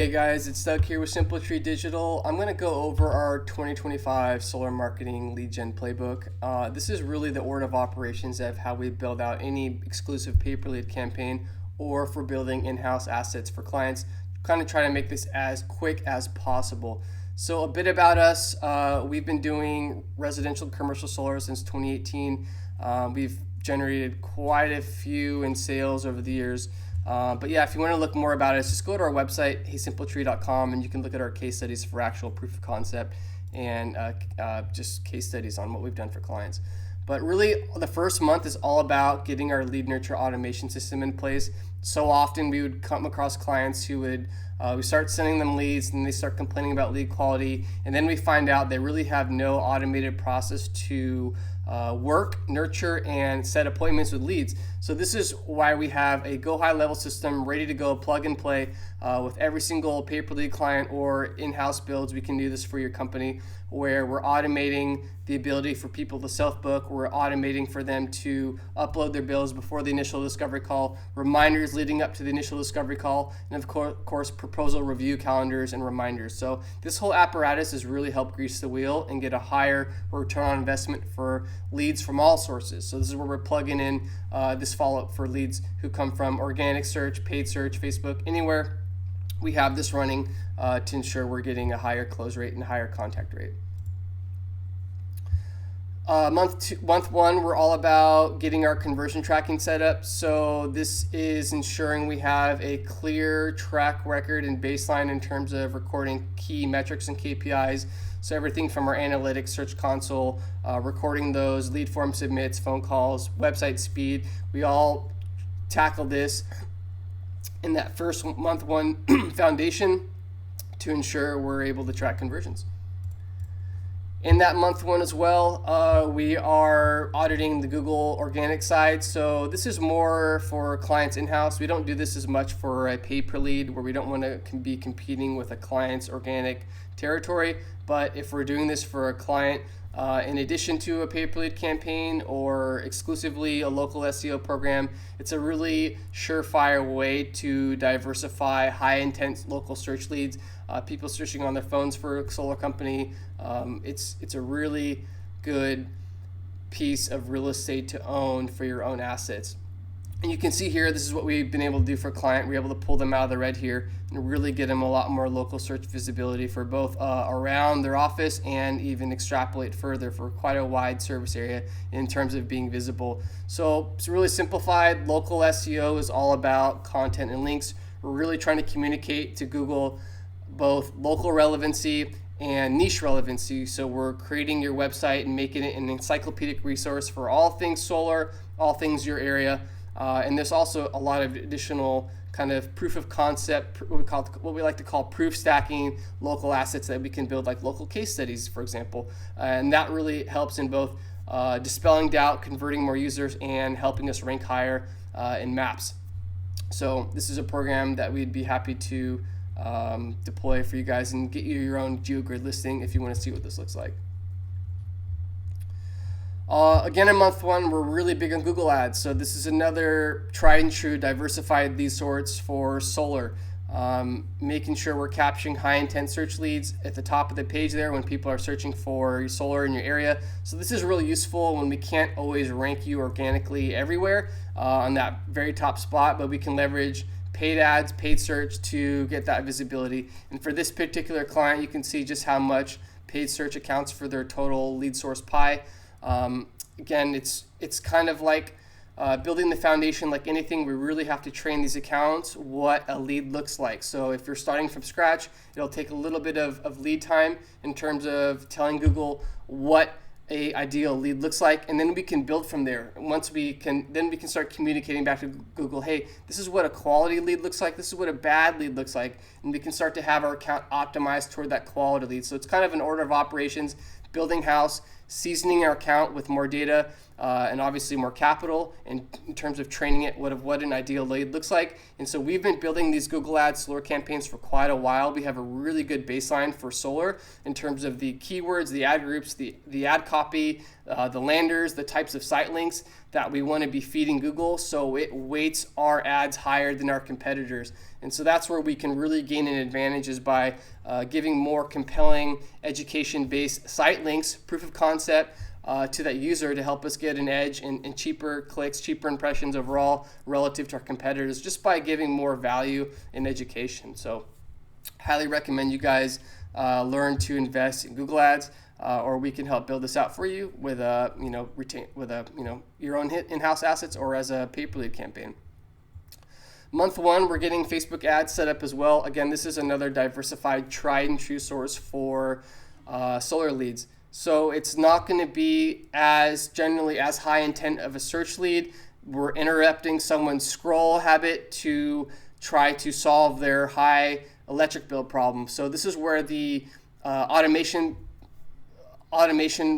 Hey guys, it's Doug here with Simple Tree Digital. I'm going to go over our 2025 solar marketing lead gen playbook. This is really the order of operations of how we build out any exclusive pay-per-lead campaign, or for building in-house assets for clients. Kind of try to make this as quick as possible. So a bit about us: we've been doing residential and commercial solar since 2018. We've generated quite a few in sales over the years. But yeah, if you want to look more about it, just go to our website, heysimpletree.com, and you can look at our case studies for actual proof of concept and just case studies on what we've done for clients. But really, the first month is all about getting our lead nurture automation system in place. So often we would come across clients who would we start sending them leads and they start complaining about lead quality, and then we find out they really have no automated process to work, nurture, and set appointments with leads. So this is why we have a go high level system ready to go, plug and play with every single pay per lead client or in-house builds. We can do this for your company, where we're automating the ability for people to self-book. We're automating for them to upload their bills before the initial discovery call, reminders leading up to the initial discovery call, and of course proposal review calendars and reminders. So this whole apparatus has really helped grease the wheel and get a higher return on investment for leads from all sources. So this is where we're plugging in this follow-up for leads who come from organic search, paid search, Facebook, anywhere. We have this running to ensure we're getting a higher close rate and higher contact rate. Month one, we're all about getting our conversion tracking set up. So this is ensuring we have a clear track record and baseline in terms of recording key metrics and KPIs. So everything from our analytics, search console, recording those, lead form submits, phone calls, website speed. We all tackle this in that first month one foundation to ensure we're able to track conversions. In that month one as well, we are auditing the Google organic side. So this is more for clients in-house. We don't do this as much for a pay per lead, where we don't want to be competing with a client's organic territory. But if we're doing this for a client, in addition to a pay per lead campaign or exclusively a local SEO program, it's a really surefire way to diversify high intent local search leads. People searching on their phones for a solar company. It's a really good piece of real estate to own for your own assets. And you can see here, this is what we've been able to do for a client. We're able to pull them out of the red here and really get them a lot more local search visibility for both around their office, and even extrapolate further for quite a wide service area in terms of being visible. So it's really simplified. Local SEO is all about content and links. We're really trying to communicate to Google both local relevancy and niche relevancy. So we're creating your website and making it an encyclopedic resource for all things solar, all things your area. And there's also a lot of additional kind of proof of concept, what we like to call proof stacking local assets that we can build, like local case studies, for example. And that really helps in both dispelling doubt, converting more users, and helping us rank higher in maps. So this is a program that we'd be happy to deploy for you guys and get you your own GeoGrid listing if you want to see what this looks like. Again, in month one, we're really big on Google Ads. So this is another tried and true diversified lead source for solar. Making sure we're capturing high intent search leads at the top of the page there when people are searching for solar in your area. So this is really useful when we can't always rank you organically everywhere on that very top spot, but we can leverage paid ads, paid search to get that visibility. And for this particular client, you can see just how much paid search accounts for their total lead source pie. Again, it's kind of like building the foundation. Like anything, we really have to train these accounts what a lead looks like. So if you're starting from scratch, it'll take a little bit of lead time in terms of telling Google what a ideal lead looks like, and then we can build from there. Once we can start communicating back to Google, hey, this is what a quality lead looks like, this is what a bad lead looks like, and we can start to have our account optimized toward that quality lead. So it's kind of an order of operations: building house, seasoning our account with more data, and obviously more capital in terms of training it what an ideal lead looks like. And so we've been building these Google Ads solar campaigns for quite a while. We have a really good baseline for solar in terms of the keywords, the ad groups, the ad copy, the landers, the types of site links that we want to be feeding Google, so it weights our ads higher than our competitors. And so that's where we can really gain an advantage, is by giving more compelling education-based site links, proof of concept, to that user to help us get an edge and cheaper clicks, cheaper impressions overall relative to our competitors, just by giving more value in education. So highly recommend you guys learn to invest in Google Ads, or we can help build this out for you with your own in-house assets or as a pay-per-lead campaign. Month one, we're getting Facebook ads set up as well. Again, this is another diversified, tried and true source for solar leads. So it's not going to be generally as high intent of a search lead. We're interrupting someone's scroll habit to try to solve their high electric bill problem. So this is where the automation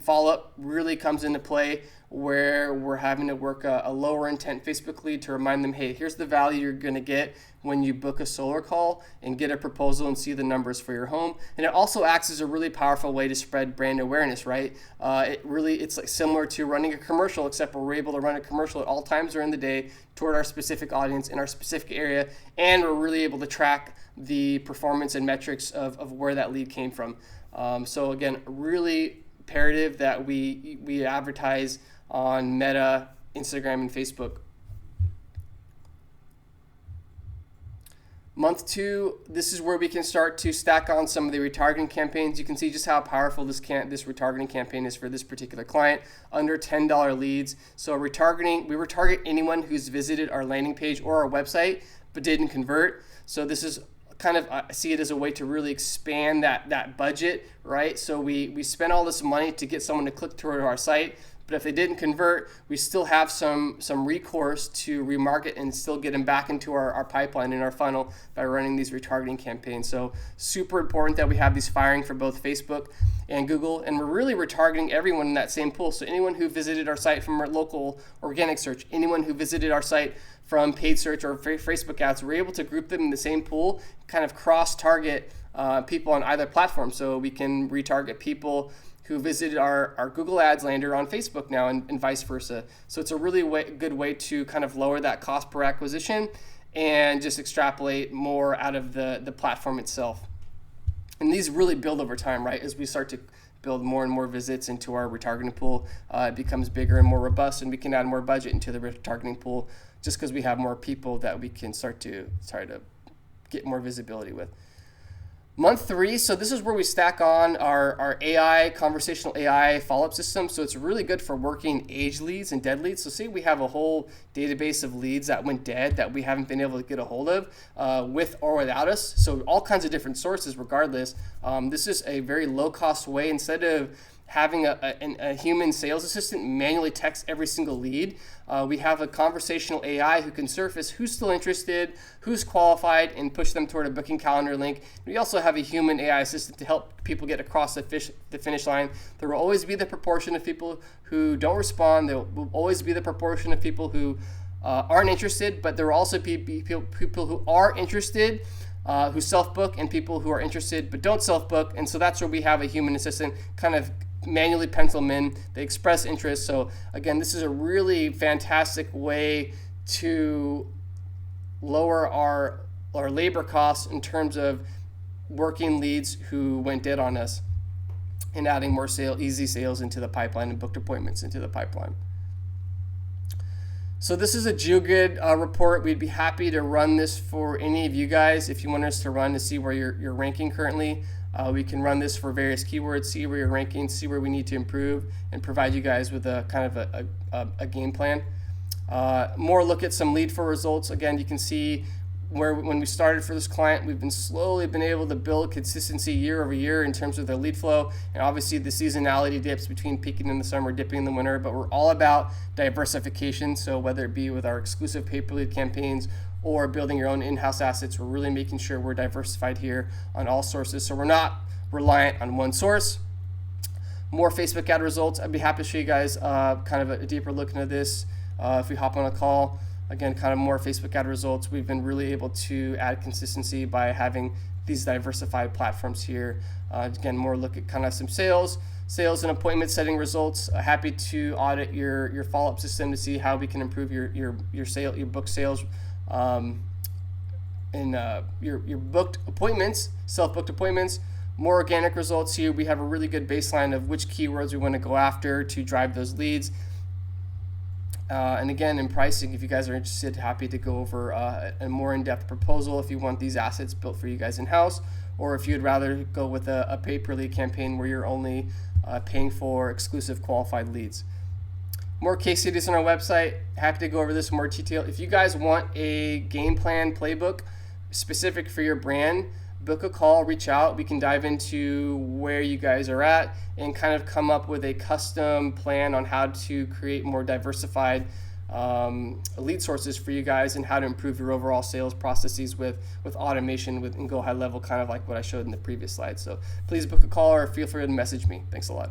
follow-up really comes into play, where we're having to work a lower intent Facebook lead to remind them, hey, here's the value you're going to get when you book a solar call and get a proposal and see the numbers for your home. And it also acts as a really powerful way to spread brand awareness, right? It's like similar to running a commercial, except we're able to run a commercial at all times during the day toward our specific audience in our specific area, and we're really able to track the performance and metrics of where that lead came from. So again, really imperative that we advertise on Meta, Instagram, and Facebook. Month two, this is where we can start to stack on some of the retargeting campaigns. You can see just how powerful this retargeting campaign is for this particular client, under $10 leads. So we retarget anyone who's visited our landing page or our website but didn't convert. So this is kind of, I see it as a way to really expand that budget, right? So we spend all this money to get someone to click toward our site, but if they didn't convert, we still have some recourse to remarket and still get them back into our pipeline in our funnel by running these retargeting campaigns. So super important that we have these firing for both Facebook and Google, and we're really retargeting everyone in that same pool. So anyone who visited our site from our local organic search, anyone who visited our site from paid search or Facebook ads, we're able to group them in the same pool, kind of cross-target people on either platform. So we can retarget people who visited our Google Ads lander on Facebook now, and vice versa. So it's a really good way to kind of lower that cost per acquisition and just extrapolate more out of the platform itself. And these really build over time, right? As we start to build more and more visits into our retargeting pool, it becomes bigger and more robust, and we can add more budget into the retargeting pool just because we have more people that we can start to get more visibility with. Month three, so this is where we stack on our AI, conversational AI follow-up system. So it's really good for working age leads and dead leads. So say we have a whole database of leads that went dead that we haven't been able to get a hold of with or without us. So all kinds of different sources regardless. This is a very low-cost way. Instead of having a human sales assistant manually text every single lead, we have a conversational AI who can surface who's still interested, who's qualified, and push them toward a booking calendar link. We also have a human AI assistant to help people get across the finish line. There will always be the proportion of people who don't respond. There will always be the proportion of people who aren't interested, but there will also be people who are interested, who self-book, and people who are interested but don't self-book. And so that's where we have a human assistant kind of manually pencil them in. They express interest. So again, this is a really fantastic way to lower our labor costs in terms of working leads who went dead on us and adding more easy sales into the pipeline and booked appointments into the pipeline. So this is a GeoGrid report. We'd be happy to run this for any of you guys if you want us to run to see where you're ranking currently. We can run this for various keywords, see where you're ranking, see where we need to improve, and provide you guys with a kind of a game plan. More look at some lead flow results. Again, you can see when we started for this client, we've been slowly able to build consistency year over year in terms of their lead flow. And obviously the seasonality dips between peaking in the summer, dipping in the winter, but we're all about diversification. So whether it be with our exclusive pay-per-lead campaigns or building your own in-house assets, we're really making sure we're diversified here on all sources. So we're not reliant on one source. More Facebook ad results. I'd be happy to show you guys kind of a deeper look into this if we hop on a call. Again, kind of more Facebook ad results. We've been really able to add consistency by having these diversified platforms here. Again, more look at kind of some sales and appointment setting results. Happy to audit your follow-up system to see how we can improve your book sales, and your booked appointments, self-booked appointments. More organic results here. We have a really good baseline of which keywords we want to go after to drive those leads. And again, in pricing, if you guys are interested, happy to go over a more in-depth proposal if you want these assets built for you guys in-house, or if you'd rather go with a pay-per-lead campaign where you're only paying for exclusive qualified leads. More case studies on our website. Happy to go over this in more detail. If you guys want a game plan playbook specific for your brand, book a call, reach out. We can dive into where you guys are at and kind of come up with a custom plan on how to create more diversified lead sources for you guys and how to improve your overall sales processes with automation and go high level, kind of like what I showed in the previous slide. So please book a call or feel free to message me. Thanks a lot.